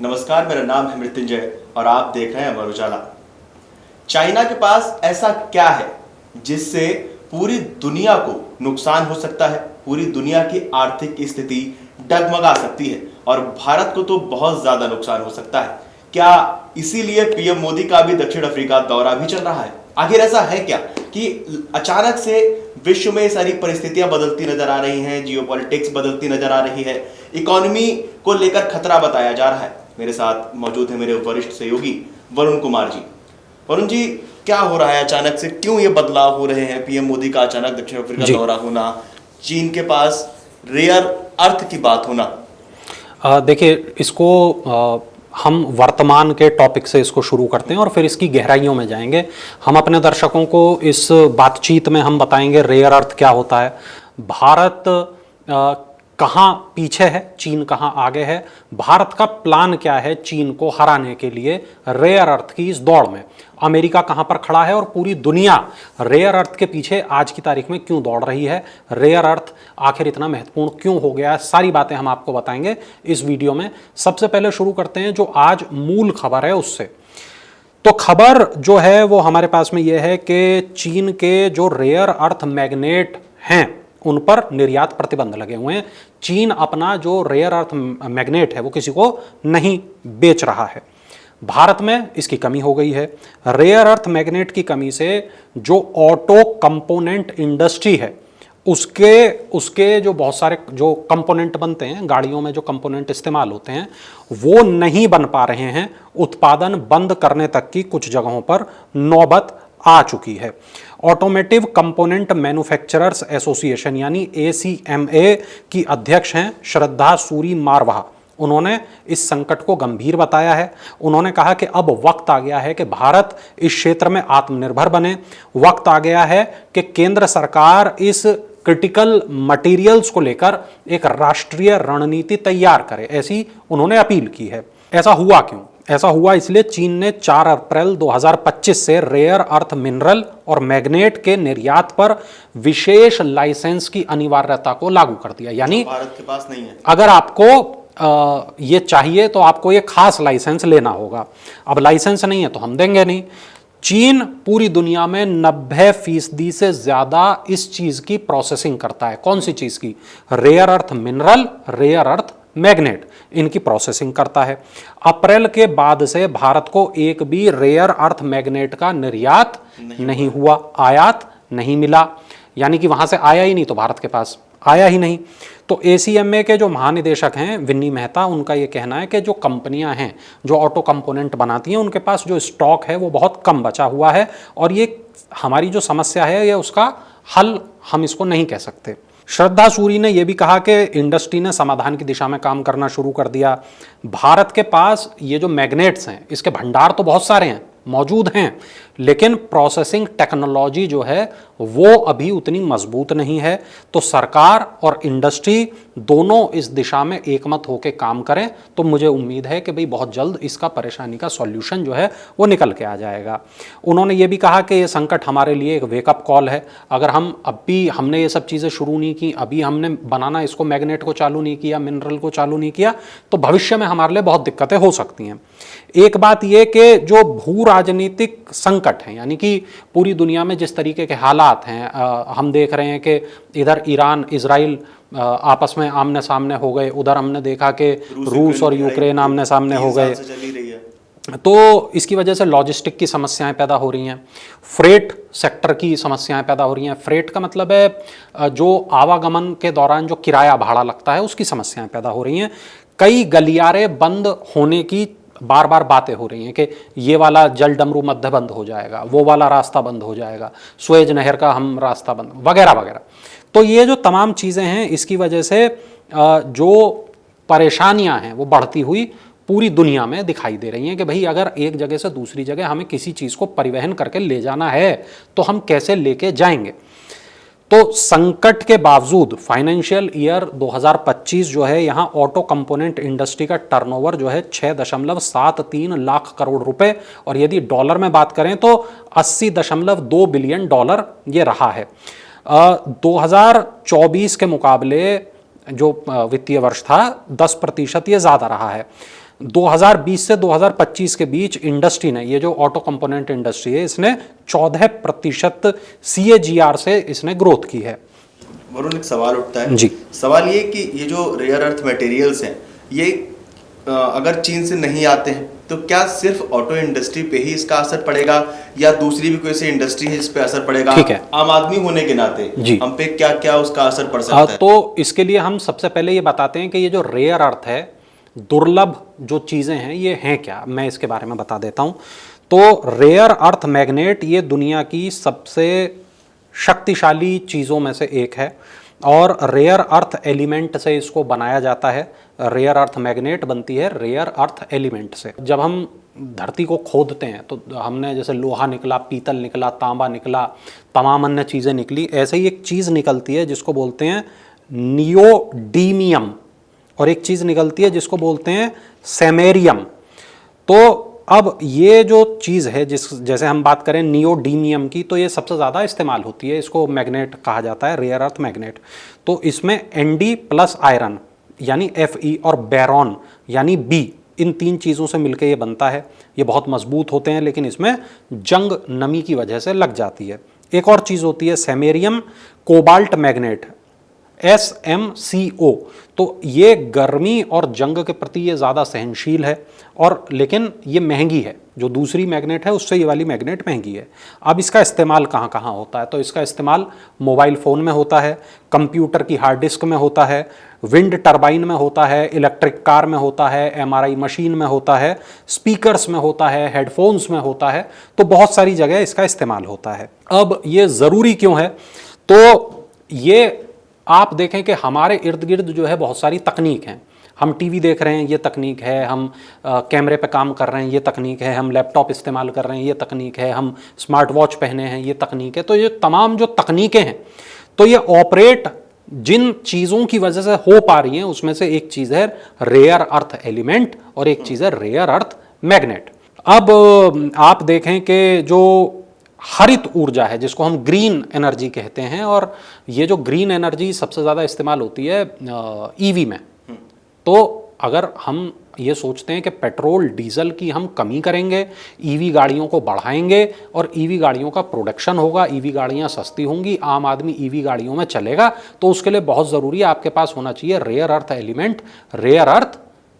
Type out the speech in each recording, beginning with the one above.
नमस्कार, मेरा नाम है मृत्युंजय और आप देख रहे हैं अमर उजाला। चाइना के पास ऐसा क्या है जिससे पूरी दुनिया को नुकसान हो सकता है, पूरी दुनिया की आर्थिक स्थिति डगमगा सकती है और भारत को तो बहुत ज्यादा नुकसान हो सकता है। क्या इसीलिए पीएम मोदी का भी दक्षिण अफ्रीका दौरा भी चल रहा है? आखिर ऐसा है क्या कि अचानक से विश्व में सारी परिस्थितियां बदलती नजर आ रही हैं, जियोपॉलिटिक्स बदलती नजर आ रही है, इकोनॉमी को लेकर खतरा बताया जा रहा है। मेरे साथ मौजूद है मेरे वरिष्ठ सहयोगी वरुण कुमार जी। वरुण जी, क्या हो रहा है अचानक से, क्यों ये बदलाव हो रहे हैं? पीएम मोदी का अचानक दक्षिण अफ्रीका दौरा होना, चीन के पास रेयर अर्थ की बात होना। देखिए, इसको हम वर्तमान के टॉपिक से इसको शुरू करते हैं और फिर इसकी गहराइयों में जाएंगे। हम अपने दर्शकों को इस बातचीत में हम बताएंगे रेयर अर्थ क्या होता है, भारत कहाँ पीछे है, चीन कहाँ आगे है, भारत का प्लान क्या है चीन को हराने के लिए रेयर अर्थ की इस दौड़ में, अमेरिका कहाँ पर खड़ा है और पूरी दुनिया रेयर अर्थ के पीछे आज की तारीख में क्यों दौड़ रही है, रेयर अर्थ आखिर इतना महत्वपूर्ण क्यों हो गया है, सारी बातें हम आपको बताएंगे इस वीडियो में। सबसे पहले शुरू करते हैं जो आज मूल खबर है उससे। तो खबर जो है वो हमारे पास में ये है कि चीन के जो रेयर अर्थ मैग्नेट हैं उन पर निर्यात प्रतिबंध लगे हुए हैं। चीन अपना जो रेयर अर्थ मैग्नेट है वो किसी को नहीं बेच रहा है। भारत में इसकी कमी हो गई है। रेयर अर्थ मैग्नेट की कमी से जो ऑटो कंपोनेंट इंडस्ट्री है उसके जो बहुत सारे जो कंपोनेंट बनते हैं, गाड़ियों में जो कंपोनेंट इस्तेमाल होते हैं वो नहीं बन पा रहे हैं। उत्पादन बंद करने तक की कुछ जगहों पर नौबत आ चुकी है। ऑटोमेटिव कंपोनेंट मैन्युफैक्चरर्स एसोसिएशन यानी ACMA की अध्यक्ष हैं श्रद्धा सूरी मारवाह। उन्होंने इस संकट को गंभीर बताया है। उन्होंने कहा कि अब वक्त आ गया है कि भारत इस क्षेत्र में आत्मनिर्भर बने। वक्त आ गया है कि केंद्र सरकार इस क्रिटिकल मटेरियल्स को लेकर एक राष्ट्रीय रणनीति तैयार करे, ऐसी उन्होंने अपील की है। ऐसा हुआ क्यों? ऐसा हुआ इसलिए चीन ने 4 अप्रैल 2025 से रेयर अर्थ मिनरल और मैग्नेट के निर्यात पर विशेष लाइसेंस की अनिवार्यता को लागू कर दिया। यानी भारत के पास नहीं है। अगर आपको ये चाहिए तो आपको ये खास लाइसेंस लेना होगा। अब लाइसेंस नहीं है तो हम देंगे नहीं। चीन पूरी दुनिया में 90% से ज्यादा इस चीज की प्रोसेसिंग करता है। कौन सी चीज की? Rare earth mineral, rare earth magnet, इनकी प्रोसेसिंग करता है। अप्रैल के बाद से भारत को एक भी रेयर अर्थ मैग्नेट का निर्यात नहीं हुआ, आयात नहीं मिला। यानी कि वहां से आया ही नहीं तो भारत के पास आया ही नहीं। तो ACMA के जो महानिदेशक हैं विन्नी मेहता, उनका ये कहना है कि जो कंपनियां हैं जो ऑटो कंपोनेंट बनाती हैं उनके पास जो स्टॉक है वो बहुत कम बचा हुआ है और ये हमारी जो समस्या है ये उसका हल हम इसको नहीं कह सकते। श्रद्धा सूरी ने यह भी कहा कि इंडस्ट्री ने समाधान की दिशा में काम करना शुरू कर दिया। भारत के पास ये जो मैग्नेट्स हैं इसके भंडार तो बहुत सारे हैं, मौजूद हैं, लेकिन प्रोसेसिंग टेक्नोलॉजी जो है वो अभी उतनी मजबूत नहीं है। तो सरकार और इंडस्ट्री दोनों इस दिशा में एकमत होकर काम करें तो मुझे उम्मीद है कि भाई बहुत जल्द इसका परेशानी का सॉल्यूशन जो है वो निकल के आ जाएगा। उन्होंने ये भी कहा कि ये संकट हमारे लिए एक वेकअप कॉल है। अगर हमने ये सब चीज़ें शुरू नहीं की, अभी हमने बनाना इसको मैग्नेट को चालू नहीं किया, मिनरल को चालू नहीं किया, तो भविष्य में हमारे लिए बहुत दिक्कतें हो सकती हैं। एक बात यह कि जो भू राजनीतिक संकट हैं, यानी कि पूरी दुनिया में जिस तरीके के हालात हैं, हम देख रहे हैं कि इधर ईरान इजराइल आपस में आमने सामने हो गए, उधर हमने देखा कि रूस और यूक्रेन आमने सामने हो गए, तो इसकी वजह से लॉजिस्टिक की समस्याएं पैदा हो रही हैं, फ्रेट सेक्टर की समस्याएं पैदा हो रही हैं। फ्रेट का मतलब है जो आवागमन के दौरान जो किराया भाड़ा लगता है उसकी समस्याएं पैदा हो रही हैं। कई गलियारे बंद होने की बार बार बातें हो रही हैं कि ये वाला जल डमरू मध्य बंद हो जाएगा, वो वाला रास्ता बंद हो जाएगा, सुएज नहर का हम रास्ता बंद, वगैरह वगैरह। तो ये जो तमाम चीज़ें हैं इसकी वजह से जो परेशानियां हैं वो बढ़ती हुई पूरी दुनिया में दिखाई दे रही हैं कि भाई अगर एक जगह से दूसरी जगह हमें किसी चीज़ को परिवहन करके ले जाना है तो हम कैसे लेके जाएंगे। तो संकट के बावजूद फाइनेंशियल ईयर 2025 जो है यहाँ ऑटो कंपोनेंट इंडस्ट्री का टर्नओवर जो है 6.73 लाख करोड़ रुपए, और यदि डॉलर में बात करें तो 80.2 बिलियन डॉलर ये रहा है। 2024 के मुकाबले जो वित्तीय वर्ष था 10% ये ज़्यादा रहा है। 2020 से 2025 के बीच इंडस्ट्री ने, ये जो ऑटो कंपोनेंट इंडस्ट्री है, इसने 14% CAGR से इसने ग्रोथ की है। वरुण, एक सवाल उठता है जी। सवाल ये कि ये जो रेयर अर्थ मटेरियल्स हैं, ये अगर चीन से नहीं आते हैं तो क्या सिर्फ ऑटो इंडस्ट्री पे ही इसका असर पड़ेगा या दूसरी भी कोई सी इंडस्ट्री है जिस पे असर पड़ेगा? ठीक है। आम आदमी होने के नाते जी। हम पे क्या क्या उसका असर पड़ सकता है? तो इसके लिए हम सबसे पहले ये बताते हैं कि ये जो रेयर अर्थ है, दुर्लभ जो चीज़ें हैं, ये हैं क्या, मैं इसके बारे में बता देता हूँ। तो रेयर अर्थ मैग्नेट ये दुनिया की सबसे शक्तिशाली चीज़ों में से एक है और रेयर अर्थ एलिमेंट से इसको बनाया जाता है। रेयर अर्थ मैग्नेट बनती है रेयर अर्थ एलिमेंट से। जब हम धरती को खोदते हैं तो हमने जैसे लोहा निकला, पीतल निकला, तांबा निकला, तमाम अन्य चीज़ें निकली, ऐसे ही एक चीज़ निकलती है जिसको बोलते हैं नियोडीमियम, और एक चीज़ निकलती है जिसको बोलते हैं सेमेरियम। तो अब ये जो चीज़ है, जैसे हम बात करें नियोडीमियम की, तो ये सबसे ज़्यादा इस्तेमाल होती है, इसको मैग्नेट कहा जाता है, रेयर अर्थ मैग्नेट। तो इसमें Nd प्लस आयरन यानी Fe और बैरॉन यानी B, इन तीन चीज़ों से मिलकर ये बनता है। ये बहुत मजबूत होते हैं लेकिन इसमें जंग नमी की वजह से लग जाती है। एक और चीज़ होती है सेमेरियम कोबाल्ट मैग्नेट, SMCO। तो ये गर्मी और जंग के प्रति ये ज़्यादा सहनशील है, और लेकिन ये महंगी है। जो दूसरी मैग्नेट है उससे ये वाली मैग्नेट महंगी है। अब इसका इस्तेमाल कहाँ कहाँ होता है? तो इसका इस्तेमाल मोबाइल फ़ोन में होता है, कंप्यूटर की हार्ड डिस्क में होता है, विंड टरबाइन में होता है, इलेक्ट्रिक कार में होता है, MRI मशीन में होता है, स्पीकर्स में होता है, हेडफोन्स में होता है। तो बहुत सारी जगह इसका इस्तेमाल होता है। अब ये ज़रूरी क्यों है? तो ये आप देखें कि हमारे इर्द गिर्द जो है बहुत सारी तकनीक हैं। हम टीवी देख रहे हैं, ये तकनीक है। हम कैमरे पे काम कर रहे हैं, ये तकनीक है। हम लैपटॉप इस्तेमाल कर रहे हैं, ये तकनीक है। हम स्मार्ट वॉच पहने हैं, ये तकनीक है। तो ये तमाम जो तकनीकें हैं, तो ये ऑपरेट जिन चीज़ों की वजह से हो पा रही हैं उसमें से एक चीज़ है रेयर अर्थ एलिमेंट और एक चीज़ है रेयर अर्थ मैग्नेट। अब आप देखें कि जो हरित ऊर्जा है, जिसको हम ग्रीन एनर्जी कहते हैं, और ये जो ग्रीन एनर्जी सबसे ज़्यादा इस्तेमाल होती है ईवी में। तो अगर हम ये सोचते हैं कि पेट्रोल डीजल की हम कमी करेंगे, ईवी गाड़ियों को बढ़ाएंगे और ईवी गाड़ियों का प्रोडक्शन होगा, ईवी गाड़ियां सस्ती होंगी, आम आदमी ईवी गाड़ियों में चलेगा, तो उसके लिए बहुत ज़रूरी है आपके पास होना चाहिए rare earth element, rare earth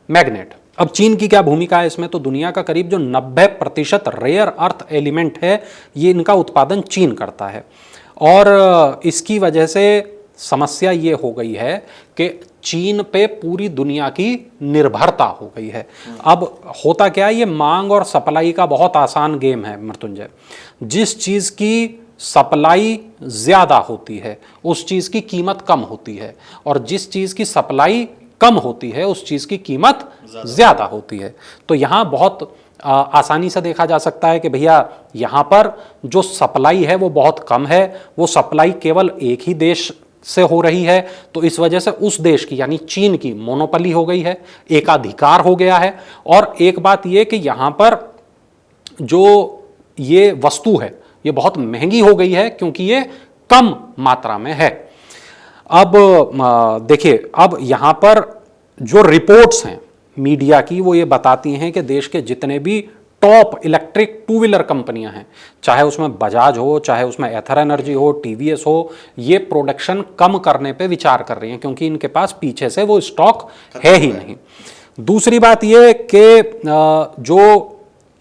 magnet. अब चीन की क्या भूमिका है इसमें? तो दुनिया का करीब जो 90% रेयर अर्थ एलिमेंट है, ये इनका उत्पादन चीन करता है। और इसकी वजह से समस्या ये हो गई है कि चीन पे पूरी दुनिया की निर्भरता हो गई है। अब होता क्या है, ये मांग और सप्लाई का बहुत आसान गेम है मृत्युंजय। जिस चीज़ की सप्लाई ज़्यादा होती है उस चीज़ की कीमत कम होती है, और जिस चीज़ की सप्लाई कम होती है उस चीज़ की कीमत ज़्यादा होती है। तो यहाँ बहुत आसानी से देखा जा सकता है कि भैया यहाँ पर जो सप्लाई है वो बहुत कम है, वो सप्लाई केवल एक ही देश से हो रही है, तो इस वजह से उस देश की यानी चीन की मोनोपोली हो गई है, एकाधिकार हो गया है। और एक बात ये कि यहाँ पर जो ये वस्तु है ये बहुत महंगी हो गई है क्योंकि ये कम मात्रा में है। अब देखिए, अब यहाँ पर जो रिपोर्ट्स हैं मीडिया की वो ये बताती हैं कि देश के जितने भी टॉप इलेक्ट्रिक टू व्हीलर कंपनियां हैं, चाहे उसमें बजाज हो, चाहे उसमें एथर एनर्जी हो, TVS हो, ये प्रोडक्शन कम करने पे विचार कर रही हैं क्योंकि इनके पास पीछे से वो स्टॉक है ही नहीं। दूसरी बात ये कि जो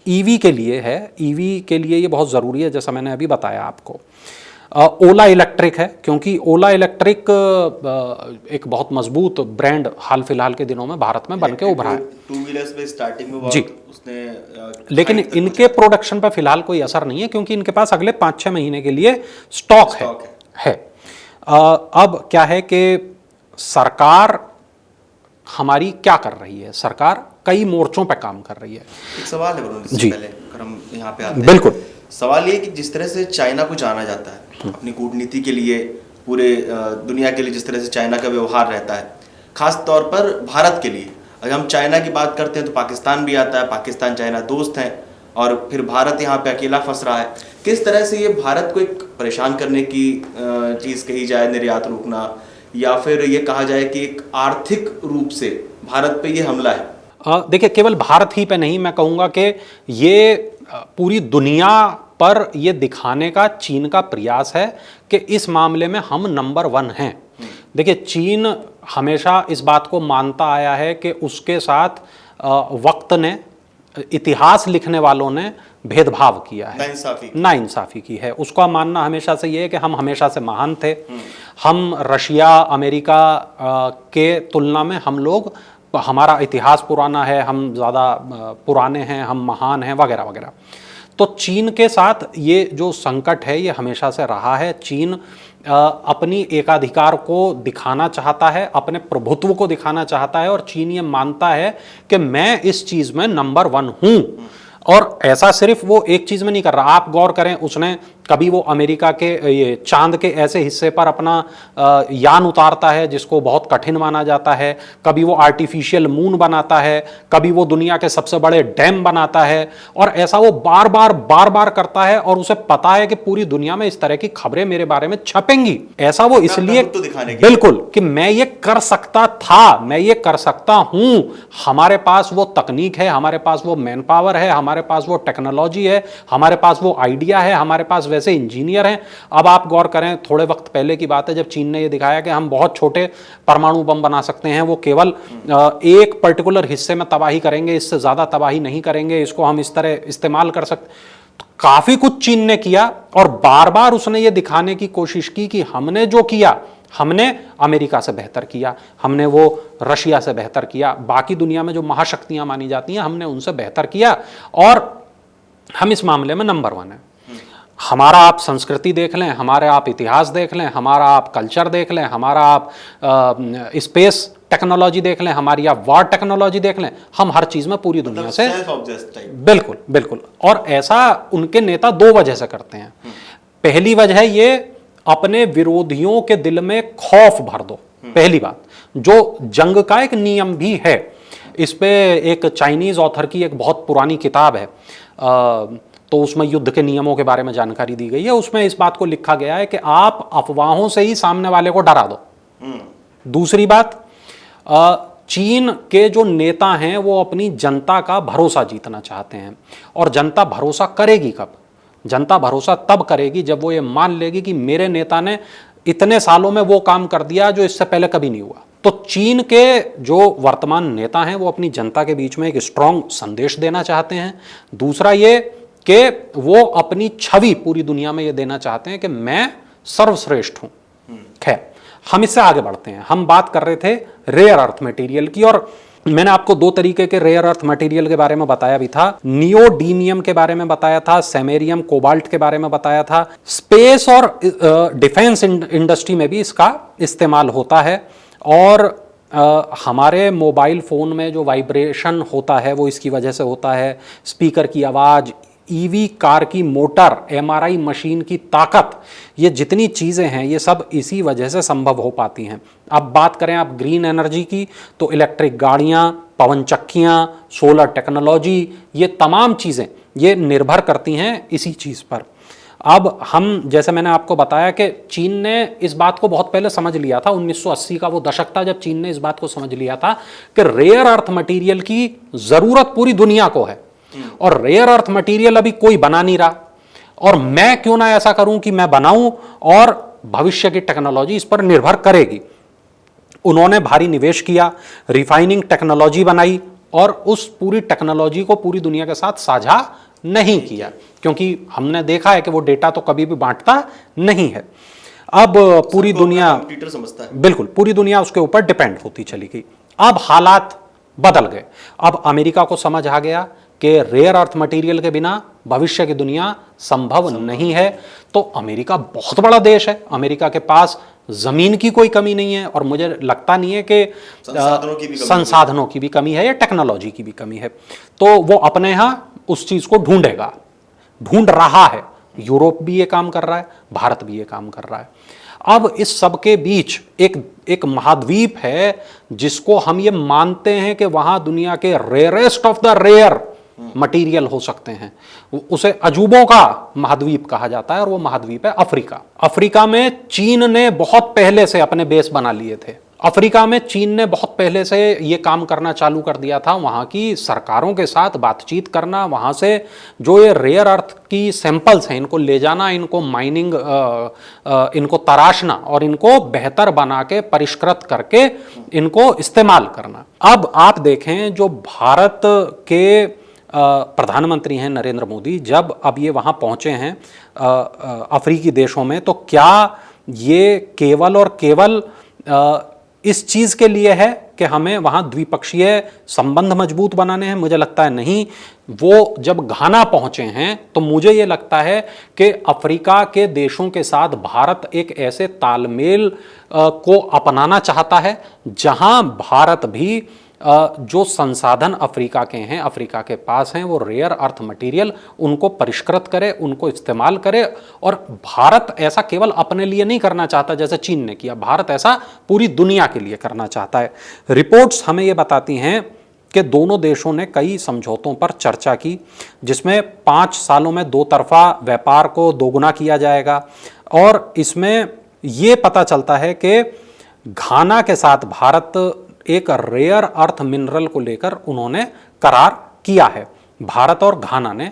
ईवी के लिए है, ईवी के लिए ये बहुत ज़रूरी है, जैसा मैंने अभी बताया आपको। ओला इलेक्ट्रिक है क्योंकि ओला इलेक्ट्रिक एक बहुत मजबूत ब्रांड हाल फिलहाल के दिनों में भारत में बन के उभरा है। टू व्हीलर्स पे स्टार्टिंग में जी उसने, लेकिन इनके प्रोडक्शन पर फिलहाल कोई असर नहीं है क्योंकि इनके पास अगले 5-6 महीने के लिए स्टॉक है। अब क्या है कि सरकार हमारी क्या कर रही है? सरकार कई मोर्चों पर काम कर रही है। एक सवाल है जी, पहले अगर हम यहाँ पे आते हैं, बिल्कुल। सवाल ये कि जिस तरह से चाइना को जाना जाता है अपनी कूटनीति के लिए, पूरे दुनिया के लिए जिस तरह से चाइना का व्यवहार रहता है, खास तौर पर भारत के लिए अगर हम चाइना की बात करते हैं तो पाकिस्तान भी आता है, पाकिस्तान चाइना दोस्त हैं, और फिर भारत यहाँ पे अकेला फंस रहा है। किस तरह से ये भारत को एक परेशान करने की चीज़ कही जाए, निर्यात रोकना, या फिर ये कहा जाए कि एक आर्थिक रूप से भारत पे ये हमला है? देखिए, केवल भारत ही पे नहीं, मैं कहूँगा कि ये पूरी दुनिया पर ये दिखाने का चीन का प्रयास है कि इस मामले में हम नंबर 1 हैं। देखिए, चीन हमेशा इस बात को मानता आया है कि उसके साथ वक्त ने, इतिहास लिखने वालों ने भेदभाव किया है, नाइंसाफी की है। उसका मानना हमेशा से ये है कि हम हमेशा से महान थे, हम रशिया, अमेरिका के तुलना में हम लोग, हमारा इतिहास पुराना है, हम ज़्यादा पुराने हैं, हम महान हैं, वगैरह वगैरह। तो चीन के साथ ये जो संकट है ये हमेशा से रहा है। चीन अपनी एकाधिकार को दिखाना चाहता है, अपने प्रभुत्व को दिखाना चाहता है, और चीन ये मानता है कि मैं इस चीज़ में नंबर 1 हूँ। और ऐसा सिर्फ वो एक चीज़ में नहीं कर रहा। आप गौर करें, उसने कभी वो अमेरिका के ये चांद के ऐसे हिस्से पर अपना यान उतारता है जिसको बहुत कठिन माना जाता है, कभी वो आर्टिफिशियल मून बनाता है, कभी वो दुनिया के सबसे बड़े डैम बनाता है, और ऐसा वो बार बार करता है। और उसे पता है कि पूरी दुनिया में इस तरह की खबरें मेरे बारे में छपेंगी। ऐसा वो इसलिए, बिल्कुल, कि मैं ये कर सकता था, मैं ये कर सकता हूं। हमारे पास वो तकनीक है, हमारे पास वो मैन पावर है, हमारे पास वो टेक्नोलॉजी है, हमारे पास वो आइडिया है, हमारे पास वैसे इंजीनियर हैं। अब आप गौर करें, थोड़े वक्त पहले की बात है जब चीन ने ये दिखाया कि हम बहुत छोटे परमाणु बम बना सकते हैं, वो केवल एक पर्टिकुलर हिस्से में तबाही करेंगे, इससे ज्यादा तबाही नहीं करेंगे, इसको हम इस तरह इस्तेमाल कर सकते। तो काफी कुछ चीन ने किया, और बार बार उसने ये दिखाने की कोशिश की कि हमने जो किया, हमने अमेरिका से बेहतर किया, हमने वो रशिया से बेहतर किया, बाकी दुनिया में जो महाशक्तियां मानी जाती हैं हमने उनसे बेहतर किया, और हम इस मामले में नंबर 1 है। हमारा आप संस्कृति देख लें, हमारे आप इतिहास देख लें, हमारा आप कल्चर देख लें, हमारा आप स्पेस टेक्नोलॉजी देख लें, हमारी आप वार टेक्नोलॉजी देख लें, हम हर चीज़ में पूरी दुनिया से, बिल्कुल बिल्कुल। और ऐसा उनके नेता 2 वजह से करते हैं। पहली वजह ये, अपने विरोधियों के दिल में खौफ भर दो, पहली बात, जो जंग का एक नियम भी है। इस पे एक चाइनीज ऑथर की एक बहुत पुरानी किताब है, तो उसमें युद्ध के नियमों के बारे में जानकारी दी गई है। उसमें इस बात को लिखा गया है कि आप अफवाहों से ही सामने वाले को डरा दो। दूसरी बात, चीन के जो नेता हैं वो अपनी जनता का भरोसा जीतना चाहते हैं, और जनता भरोसा करेगी कब? जनता भरोसा तब करेगी जब वो ये मान लेगी कि मेरे नेता ने इतने सालों में वो काम कर दिया जो इससे पहले कभी नहीं हुआ। तो चीन के जो वर्तमान नेता हैं वो अपनी जनता के बीच में एक स्ट्रांग संदेश देना चाहते हैं। दूसरा ये कि वो अपनी छवि पूरी दुनिया में ये देना चाहते हैं कि मैं सर्वश्रेष्ठ हूं। खैर, हम इससे आगे बढ़ते हैं। हम बात कर रहे थे रेयर अर्थ मटेरियल की, और मैंने आपको 2 तरीके के रेयर अर्थ मटेरियल के बारे में बताया भी था। नियोडीमियम के बारे में बताया था, सेमेरियम, कोबाल्ट के बारे में बताया था। स्पेस और डिफेंस इंडस्ट्री में भी इसका इस्तेमाल होता है, और हमारे मोबाइल फ़ोन में जो वाइब्रेशन होता है वो इसकी वजह से होता है। स्पीकर की आवाज़, ईवी कार की मोटर, एमआरआई मशीन की ताकत, ये जितनी चीज़ें हैं ये सब इसी वजह से संभव हो पाती हैं। अब बात करें आप ग्रीन एनर्जी की, तो इलेक्ट्रिक गाड़ियाँ, पवन चक्कियाँ, सोलर टेक्नोलॉजी, ये तमाम चीज़ें ये निर्भर करती हैं इसी चीज़ पर। अब हम, जैसे मैंने आपको बताया कि चीन ने इस बात को बहुत पहले समझ लिया था। 1980 का वो दशक था जब चीन ने इस बात को समझ लिया था कि रेयर अर्थ मटेरियल की ज़रूरत पूरी दुनिया को है, और रेयर अर्थ मटेरियल अभी कोई बना नहीं रहा, और मैं क्यों ना ऐसा करूं कि मैं बनाऊं, और भविष्य की टेक्नोलॉजी इस पर निर्भर करेगी। उन्होंने भारी निवेश किया, रिफाइनिंग टेक्नोलॉजी बनाई, और उस पूरी टेक्नोलॉजी को पूरी दुनिया के साथ साझा नहीं किया, क्योंकि हमने देखा है कि वो डेटा तो कभी भी बांटता नहीं है। अब पूरी दुनिया समझता है, बिल्कुल पूरी दुनिया उसके ऊपर डिपेंड होती चली गई। अब हालात बदल गए। अब अमेरिका को समझ आ गया कि रेयर अर्थ मटेरियल के बिना भविष्य की दुनिया संभव नहीं है। तो अमेरिका बहुत बड़ा देश है, अमेरिका के पास जमीन की कोई कमी नहीं है, और मुझे लगता नहीं है कि संसाधनों की भी कमी है या टेक्नोलॉजी की भी कमी है। तो वो अपने यहाँ उस चीज को ढूंढेगा, ढूंढ रहा है। यूरोप भी ये काम कर रहा है, भारत भी ये काम कर रहा है। अब इस सब के बीच एक महाद्वीप है जिसको हम ये मानते हैं कि वहां दुनिया के rarest of the rare material हो सकते हैं। उसे अजूबों का महाद्वीप कहा जाता है, और वो महाद्वीप है अफ्रीका। अफ्रीका में चीन ने बहुत पहले से अपने बेस बना लिए थे। अफ्रीका में चीन ने बहुत पहले से ये काम करना चालू कर दिया था, वहाँ की सरकारों के साथ बातचीत करना, वहाँ से जो ये रेयर अर्थ की सैंपल्स हैं इनको ले जाना, इनको माइनिंग, इनको तराशना और इनको बेहतर बना के परिष्कृत करके इनको इस्तेमाल करना। अब आप देखें जो भारत के प्रधानमंत्री हैं नरेंद्र मोदी, जब अब ये वहाँ पहुँचे हैं अफ्रीकी देशों में, तो क्या ये केवल और केवल इस चीज़ के लिए है कि हमें वहाँ द्विपक्षीय संबंध मजबूत बनाने हैं? मुझे लगता है नहीं। वो जब घाना पहुँचे हैं तो मुझे ये लगता है कि अफ्रीका के देशों के साथ भारत एक ऐसे तालमेल को अपनाना चाहता है जहाँ भारत भी जो संसाधन अफ्रीका के हैं, अफ्रीका के पास हैं, वो रेयर अर्थ मटेरियल उनको परिष्कृत करे, उनको इस्तेमाल करे। और भारत ऐसा केवल अपने लिए नहीं करना चाहता जैसे चीन ने किया, भारत ऐसा पूरी दुनिया के लिए करना चाहता है। रिपोर्ट्स हमें ये बताती हैं कि दोनों देशों ने कई समझौतों पर चर्चा की, जिसमें 5 सालों में 2 तरफा व्यापार को दोगुना किया जाएगा। और इसमें ये पता चलता है कि घाना के साथ भारत एक रेयर अर्थ मिनरल को लेकर उन्होंने करार किया है। भारत और घाना ने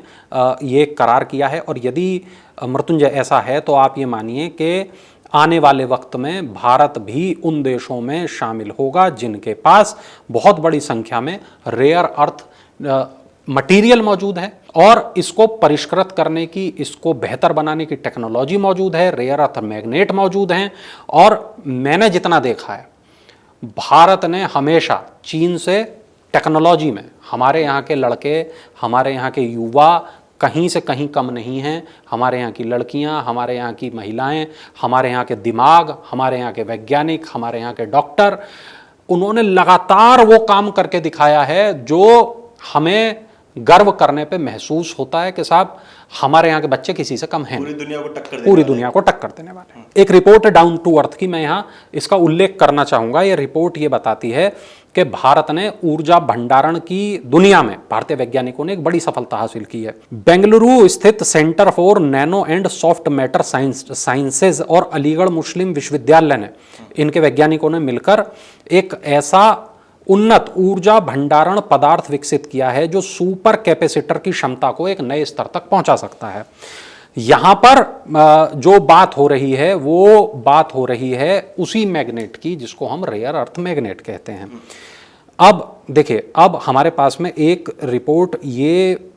ये करार किया है। और यदि मृत्युंजय ऐसा है तो आप ये मानिए कि आने वाले वक्त में भारत भी उन देशों में शामिल होगा जिनके पास बहुत बड़ी संख्या में रेयर अर्थ मटेरियल मौजूद है और इसको परिष्कृत करने की, इसको बेहतर बनाने की टेक्नोलॉजी मौजूद है, रेयर अर्थ मैग्नेट मौजूद हैं। और मैंने जितना देखा है, भारत ने हमेशा चीन से टेक्नोलॉजी में, हमारे यहाँ के लड़के, हमारे यहाँ के युवा कहीं से कहीं कम नहीं हैं। हमारे यहाँ की लड़कियाँ, हमारे यहाँ की महिलाएं, हमारे यहाँ के दिमाग, हमारे यहाँ के वैज्ञानिक, हमारे यहाँ के डॉक्टर, उन्होंने लगातार वो काम करके दिखाया है जो हमें गर्व करने पे महसूस होता है कि साहब हमारे यहाँ के बच्चे किसी से कम हैं, पूरी दुनिया को टक्कर देने पूरी दुनिया को टक्कर देने वाले हैं। एक रिपोर्ट है डाउन टू अर्थ की, मैं यहाँ इसका उल्लेख करना चाहूँगा। ये रिपोर्ट ये बताती है कि भारत ने ऊर्जा भंडारण की दुनिया में, भारतीय वैज्ञानिकों ने एक बड़ी सफलता हासिल की है। बेंगलुरु स्थित centre for nano and soft matter sciences और अलीगढ़ मुस्लिम विश्वविद्यालय ने, इनके वैज्ञानिकों ने मिलकर एक ऐसा उन्नत ऊर्जा भंडारण पदार्थ विकसित किया है जो सुपर कैपेसिटर की क्षमता को एक नए स्तर तक पहुंचा सकता है। यहां पर जो बात हो रही है वो बात हो रही है उसी मैग्नेट की जिसको हम रेयर अर्थ मैग्नेट कहते हैं। अब देखिए, अब हमारे पास में एक रिपोर्ट ये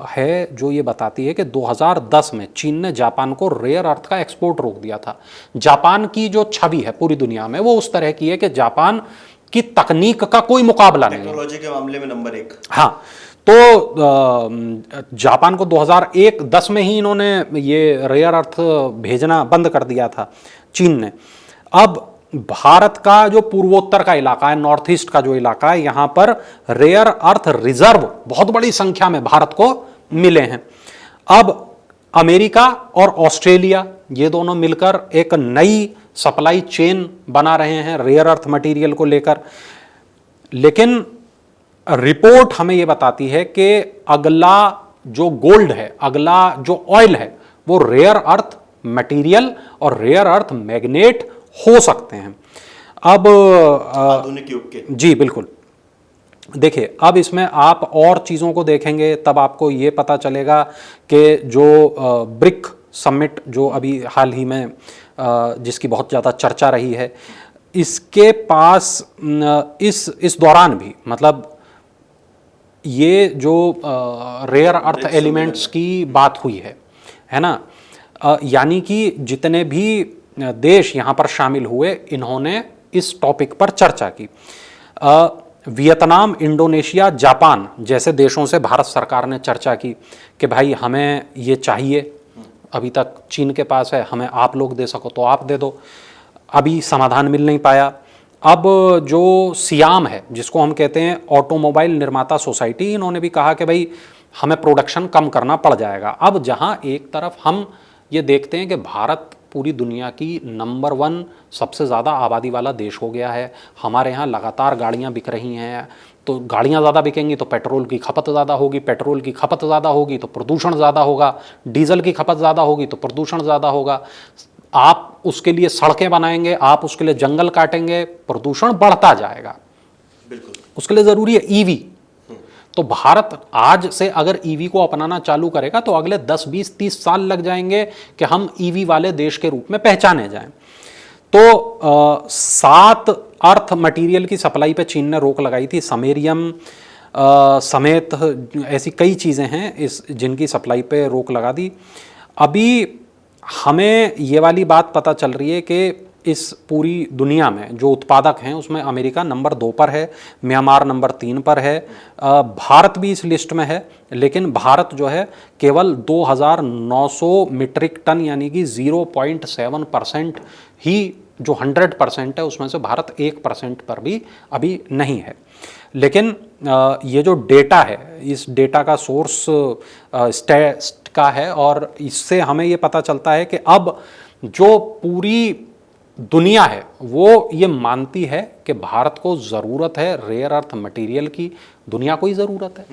है जो ये बताती है कि 2010 में चीन ने जापान को रेयर अर्थ का एक्सपोर्ट रोक दिया था। जापान की जो छवि है पूरी दुनिया में वो उस तरह की है कि जापान की तकनीक का कोई मुकाबला नहीं है, टेक्नोलॉजी के मामले में नंबर 1। हाँ, तो जापान को 2001-10 में ही इन्होंने ये रेयर अर्थ भेजना बंद कर दिया था चीन ने। अब भारत का जो पूर्वोत्तर का इलाका है, नॉर्थ ईस्ट का जो इलाका है, यहाँ पर रेयर अर्थ रिजर्व बहुत बड़ी संख्या में भारत को मिले हैं। अब अमेरिका और ऑस्ट्रेलिया ये दोनों मिलकर एक नई सप्लाई चेन बना रहे हैं रेयर अर्थ मटेरियल को लेकर। लेकिन रिपोर्ट हमें यह बताती है कि अगला जो गोल्ड है, अगला जो ऑयल है, वो रेयर अर्थ मटेरियल और रेयर अर्थ मैग्नेट हो सकते हैं। अब आधुनिक युग के, जी बिल्कुल, देखिए अब इसमें आप और चीज़ों को देखेंगे तब आपको ये पता चलेगा कि जो ब्रिक समिट जो अभी हाल ही में जिसकी बहुत ज़्यादा चर्चा रही है, इसके पास इस दौरान भी, मतलब ये जो रेयर अर्थ एलिमेंट्स की बात हुई है ना, यानी कि जितने भी देश यहाँ पर शामिल हुए इन्होंने इस टॉपिक पर चर्चा की। वियतनाम, इंडोनेशिया, जापान जैसे देशों से भारत सरकार ने चर्चा की कि भाई हमें ये चाहिए, अभी तक चीन के पास है, हमें आप लोग दे सको तो आप दे दो। अभी समाधान मिल नहीं पाया। अब जो सियाम है, जिसको हम कहते हैं ऑटोमोबाइल निर्माता सोसाइटी, इन्होंने भी कहा कि भाई हमें प्रोडक्शन कम करना पड़ जाएगा। अब जहां एक तरफ हम ये देखते हैं कि भारत पूरी दुनिया की नंबर 1 सबसे ज़्यादा आबादी वाला देश हो गया है, हमारे यहाँ लगातार गाड़ियाँ बिक रही हैं, तो गाड़ियाँ ज़्यादा बिकेंगी तो पेट्रोल की खपत ज़्यादा होगी, पेट्रोल की खपत ज़्यादा होगी तो प्रदूषण ज़्यादा होगा, डीजल की खपत ज़्यादा होगी तो प्रदूषण ज़्यादा होगा। आप उसके लिए सड़कें बनाएंगे, आप उसके लिए जंगल काटेंगे, प्रदूषण बढ़ता जाएगा। बिल्कुल। उसके लिए जरूरी है ईवी। तो भारत आज से अगर ईवी को अपनाना चालू करेगा तो अगले 10, 20, 30 साल लग जाएंगे कि हम ईवी वाले देश के रूप में पहचाने जाएं। तो 7 अर्थ मटेरियल की सप्लाई पे चीन ने रोक लगाई थी, समेरियम समेत ऐसी कई चीज़ें हैं इस जिनकी सप्लाई पे रोक लगा दी। अभी हमें ये वाली बात पता चल रही है कि इस पूरी दुनिया में जो उत्पादक हैं उसमें अमेरिका नंबर 2 पर है, म्यांमार नंबर 3 पर है, भारत भी इस लिस्ट में है, लेकिन भारत जो है केवल 2,900 मीट्रिक टन यानी कि 0.7% ही, जो 100% है उसमें से भारत 1% पर भी अभी नहीं है। लेकिन ये जो डेटा है, इस डेटा का सोर्स स्टैट का है और इससे हमें ये पता चलता है कि अब जो पूरी दुनिया है वो ये मानती है कि भारत को ज़रूरत है रेयर अर्थ मटेरियल की, दुनिया को ही ज़रूरत है।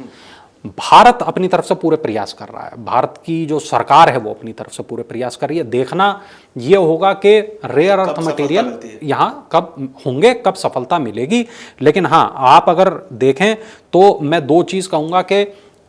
भारत अपनी तरफ से पूरे प्रयास कर रहा है, भारत की जो सरकार है वो अपनी तरफ से पूरे प्रयास कर रही है। देखना ये होगा कि रेयर अर्थ मटेरियल यहाँ कब होंगे, कब सफलता मिलेगी। लेकिन हाँ, आप अगर देखें तो मैं 2 चीज़ कहूँगा कि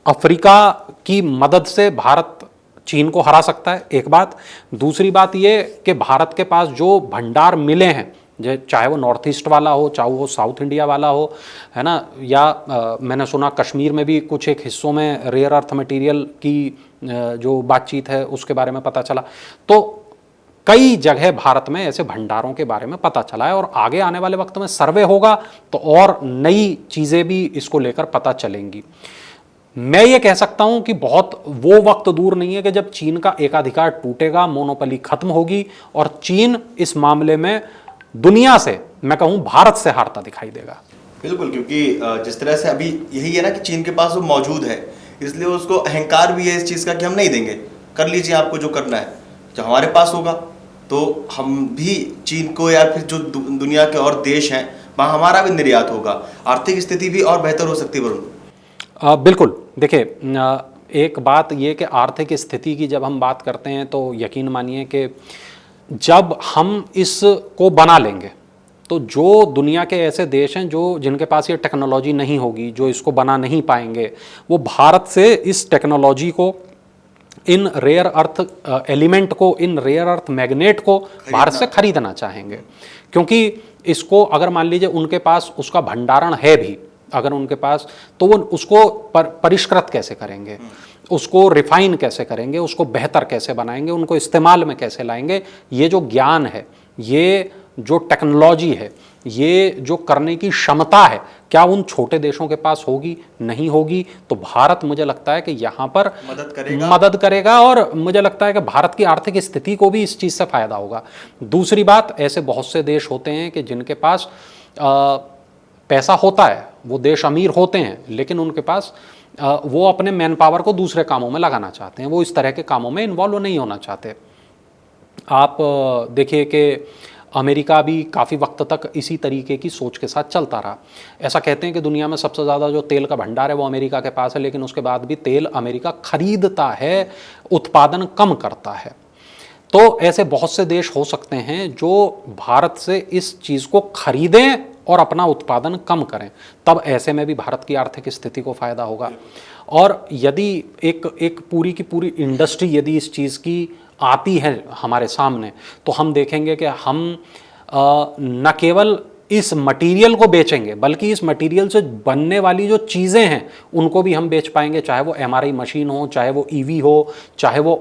अफ्रीका की मदद से भारत चीन को हरा सकता है, एक बात। दूसरी बात ये कि भारत के पास जो भंडार मिले हैं, चाहे वो नॉर्थ ईस्ट वाला हो, चाहे वो साउथ इंडिया वाला हो, है ना, या मैंने सुना कश्मीर में भी कुछ एक हिस्सों में रेयर अर्थ मटेरियल की जो बातचीत है उसके बारे में पता चला। तो कई जगह भारत में ऐसे भंडारों के बारे में पता चला है और आगे आने वाले वक्त में सर्वे होगा तो और नई चीज़ें भी इसको लेकर पता चलेंगी। मैं ये कह सकता हूं कि बहुत वो वक्त दूर नहीं है कि जब चीन का एकाधिकार टूटेगा, मोनोपोली खत्म होगी और चीन इस मामले में दुनिया से, मैं कहूं भारत से हारता दिखाई देगा। बिल्कुल, क्योंकि जिस तरह से अभी यही है ना कि चीन के पास वो मौजूद है, इसलिए उसको अहंकार भी है इस चीज़ का कि हम नहीं देंगे, कर लीजिए आपको जो करना है। जब हमारे पास होगा तो हम भी चीन को या फिर जो दुनिया के और देश हैं वहाँ हमारा भी निर्यात होगा, आर्थिक स्थिति भी और बेहतर हो सकती है। वरुण, बिल्कुल, देखिए एक बात ये कि आर्थिक स्थिति की जब हम बात करते हैं तो यकीन मानिए कि जब हम इसको बना लेंगे तो जो दुनिया के ऐसे देश हैं जो जिनके पास ये टेक्नोलॉजी नहीं होगी, जो इसको बना नहीं पाएंगे, वो भारत से इस टेक्नोलॉजी को, इन रेयर अर्थ एलिमेंट को, इन रेयर अर्थ मैग्नेट को भारत से खरीदना चाहेंगे। क्योंकि इसको अगर मान लीजिए उनके पास उसका भंडारण है भी, अगर उनके पास, तो वो उसको परिष्कृत कैसे करेंगे, उसको रिफाइन कैसे करेंगे, उसको बेहतर कैसे बनाएंगे, उनको इस्तेमाल में कैसे लाएंगे। ये जो ज्ञान है, ये जो टेक्नोलॉजी है, ये जो करने की क्षमता है, क्या उन छोटे देशों के पास होगी? नहीं होगी। तो भारत, मुझे लगता है कि यहाँ पर मदद करेगा और मुझे लगता है कि भारत की आर्थिक स्थिति को भी इस चीज़ से फायदा होगा। दूसरी बात, ऐसे बहुत से देश होते हैं कि जिनके पास पैसा होता है, वो देश अमीर होते हैं, लेकिन उनके पास वो अपने मैन पावर को दूसरे कामों में लगाना चाहते हैं, वो इस तरह के कामों में इन्वॉल्व नहीं होना चाहते। आप देखिए कि अमेरिका भी काफ़ी वक्त तक इसी तरीके की सोच के साथ चलता रहा। ऐसा कहते हैं कि दुनिया में सबसे ज़्यादा जो तेल का भंडार है वो अमेरिका के पास है, लेकिन उसके बाद भी तेल अमेरिका खरीदता है, उत्पादन कम करता है। तो ऐसे बहुत से देश हो सकते हैं जो भारत से इस चीज़ को खरीदें और अपना उत्पादन कम करें, तब ऐसे में भी भारत की आर्थिक स्थिति को फ़ायदा होगा। और यदि एक पूरी की पूरी इंडस्ट्री यदि इस चीज़ की आती है हमारे सामने, तो हम देखेंगे कि हम न केवल इस मटेरियल को बेचेंगे, बल्कि इस मटेरियल से बनने वाली जो चीज़ें हैं उनको भी हम बेच पाएंगे, चाहे वो MRI मशीन हो, चाहे वो EV हो, चाहे वो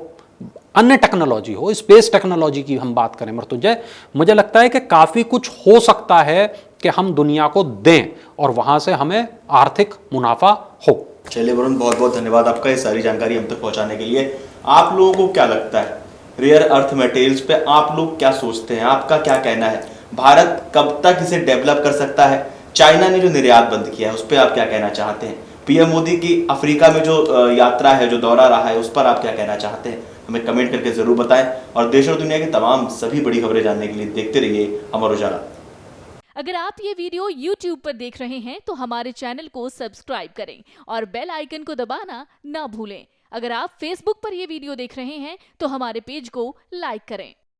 अन्य टेक्नोलॉजी हो, स्पेस टेक्नोलॉजी की हम बात करें मृत्युंजय, मुझे लगता है कि काफ़ी कुछ हो सकता है कि हम दुनिया को दें और वहाँ से हमें आर्थिक मुनाफा हो। चलिए वरुण, बहुत बहुत धन्यवाद आपका ये सारी जानकारी हम तक पहुँचाने के लिए। आप लोगों को क्या लगता है, रेयर अर्थ मटेरियल्स पे आप लोग क्या सोचते हैं, आपका क्या कहना है? भारत कब तक इसे डेवलप कर सकता है? चाइना ने जो निर्यात बंद किया है उस पर आप क्या कहना चाहते हैं? PM मोदी की अफ्रीका में जो यात्रा है, जो दौरा रहा है, उस पर आप क्या कहना चाहते हैं? हमें कमेंट करके जरूर बताएं और देश और दुनिया की तमाम सभी बड़ी खबरें जानने के लिए देखते रहिए अमर उजाला। अगर आप ये वीडियो YouTube पर देख रहे हैं तो हमारे चैनल को सब्सक्राइब करें और बेल आइकन को दबाना ना भूलें। अगर आप Facebook पर ये वीडियो देख रहे हैं तो हमारे पेज को लाइक करें।